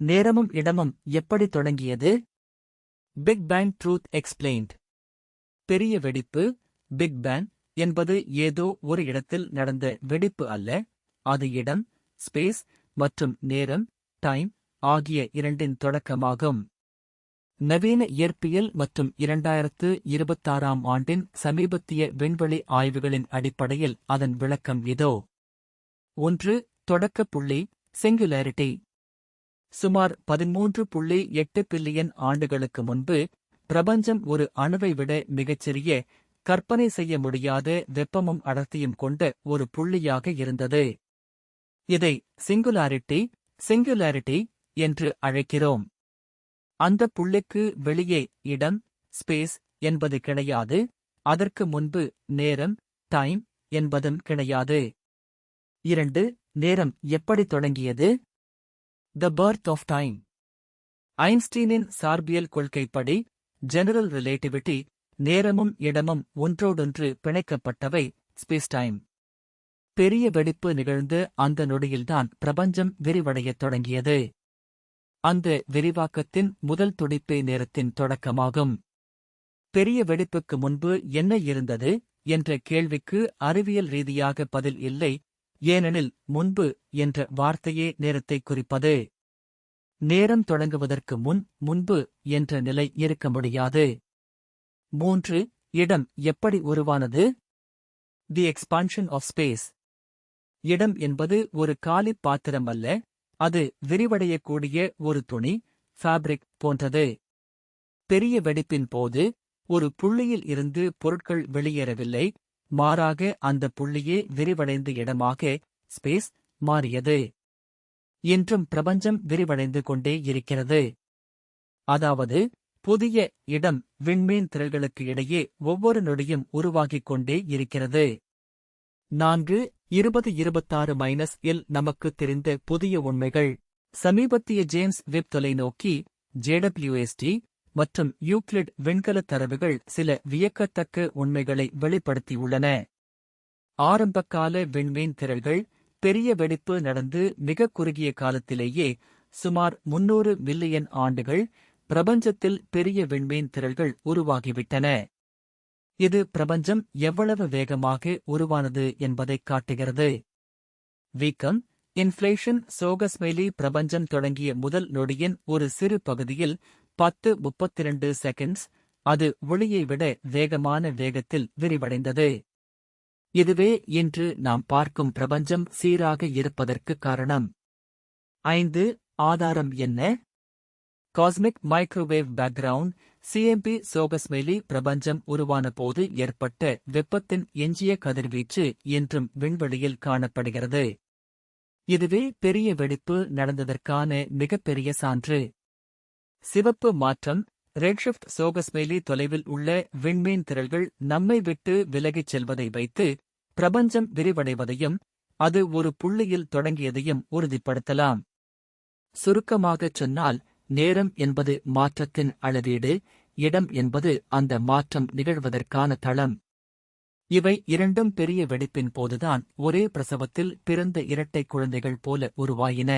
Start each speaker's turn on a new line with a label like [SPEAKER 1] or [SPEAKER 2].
[SPEAKER 1] நேரமும் இடமும் எப்படி தொடங்கியது? Big bang truth explained. பெரிய வெடிப்பு, பிக் பேங் என்பது ஏதோ ஒரு இடத்தில் நடந்த வெடிப்பு அல்ல, அது இடம், ஸ்பேஸ் மற்றும் நேரம், டைம் ஆகிய இரண்டின் தொடக்கமாகும். நவீன இயற்பியல் மற்றும் 2026ஆம் ஆண்டின் சமீபத்திய விண்வெளி ஆய்வுகளின் அடிப்படையில் அதன் விளக்கம் இதோ. 1. தொடக்க புள்ளி, சிங்குலாரிட்டி. சுமார் 13.8 பில்லியன் ஆண்டுகளுக்கு முன்பு, பிரபஞ்சம் ஒரு அணுவை விட மிகச்சிறிய, கற்பனை செய்ய முடியாத வெப்பமும் அடர்த்தியும் கொண்ட ஒரு புள்ளியாக இருந்தது. இதை சிங்குலாரிட்டி என்று அழைக்கிறோம். அந்த புள்ளிக்கு வெளியே இடம், ஸ்பேஸ் என்பது கிடையாது, அதற்கு முன்பு நேரம், டைம் என்பதும் கிடையாது. 2. நேரம் எப்படி தொடங்கியது? The birth of time. ஐன்ஸ்டீனின் சார்பியல் கொள்கைப்படி, ஜெனரல் ரிலேட்டிவிட்டி, நேரமும் இடமும் ஒன்றோடொன்று பிணைக்கப்பட்டவை, ஸ்பேஸ்-டைம். பெரிய வெடிப்பு நிகழ்ந்து அந்த நொடியில்தான் பிரபஞ்சம் விரிவடையத் தொடங்கியது. அந்த விரிவாக்கத்தின் முதல் துடிப்பே நேரத்தின் தொடக்கமாகும். பெரிய வெடிப்புக்கு முன்பு என்ன இருந்தது என்ற கேள்விக்கு அறிவியல் ரீதியாக பதில் இல்லை, ஏனெனில் முன்பு என்ற வார்த்தையே நேரத்தை குறிப்பது. நேரம் தொடங்குவதற்கு முன்பு என்ற நிலை இருக்க முடியாது. 3. இடம் எப்படி உருவானது? தி எக்ஸ்பான்ஷன் ஆஃப் ஸ்பேஸ். இடம் என்பது ஒரு காலி பாத்திரம் அல்ல, அது விரிவடையக்கூடிய ஒரு துணி, ஃபேப்ரிக் போன்றது. பெரிய வெடிப்பின் போது, ஒரு புள்ளியில் இருந்து பொருட்கள் வெளியேறவில்லை, மாறாக அந்த புள்ளியே விரிவடைந்த இடமாக, ஸ்பேஸ், மாறியது. இன்றும் பிரபஞ்சம் விரிவடைந்து கொண்டே இருக்கிறது. அதாவது, புதிய இடம் விண்மீன் திரள்களுக்கு இடையே ஒவ்வொரு நொடியும் உருவாகிக் கொண்டே இருக்கிறது. 4. 2026-இல் நமக்கு தெரிந்த புதிய உண்மைகள். சமீபத்திய ஜேம்ஸ் வெப் தொலைநோக்கி, JWST மற்றும் யூக்ளிட் விண்கலத் தரவுகள் சில வியக்கத்தக்க உண்மைகளை வெளிப்படுத்தியுள்ளன. ஆரம்பகால விண்மீன் திரள்கள், பெரிய வெடிப்பு நடந்து மிகக் குறுகிய காலத்திலேயே, சுமார் 300 மில்லியன் ஆண்டுகள், பிரபஞ்சத்தில் பெரிய விண்மீன் திரள்கள் உருவாகிவிட்டன. இது பிரபஞ்சம் எவ்வளவு வேகமாக உருவானது என்பதைக் காட்டுகிறது. வீக்கம், இன்ஃப்ளேஷன் சோகஸ்மெலி பிரபஞ்சம் தொடங்கிய முதல் நொடியின் ஒரு சிறு பகுதியில் 10:32 செகண்ட்ஸ், அது ஒளியை விட வேகமான வேகத்தில் விரிவடைந்தது. இதுவே இன்று நாம் பார்க்கும் பிரபஞ்சம் சீராக இருப்பதற்கு காரணம். 5. ஆதாரம் என்ன? காஸ்மிக் மைக்ரோவேவ் பேக்ரவுண்ட், CMB சோகஸ்மெலி பிரபஞ்சம் உருவான போது ஏற்பட்ட வெப்பத்தின் எஞ்சிய கதிர்வீச்சு இன்றும் விண்வெளியில் காணப்படுகிறது. இதுவே பெரிய வெடிப்பு நடந்ததற்கான மிகப்பெரிய சான்று. சிவப்பு மாற்றம், ரெட்ஷிஃப்ட் சோகஸ்மெலி தொலைவில் உள்ள விண்மீன் திரள்கள் நம்மை விட்டு விலகிச் செல்வதை வைத்து, பிரபஞ்சம் விரிவடைவதையும், அது ஒரு புள்ளியில் தொடங்கியதையும் உறுதிப்படுத்தலாம். சுருக்கமாகச் சொன்னால், நேரம் என்பது மாற்றத்தின் அளவீடு, இடம் என்பது அந்த மாற்றம் நிகழ்வதற்கான தளம். இவை இரண்டும் பெரிய வெடிப்பின் போதுதான் ஒரே பிரசவத்தில் பிறந்த இரட்டை குழந்தைகள் போல உருவாயின.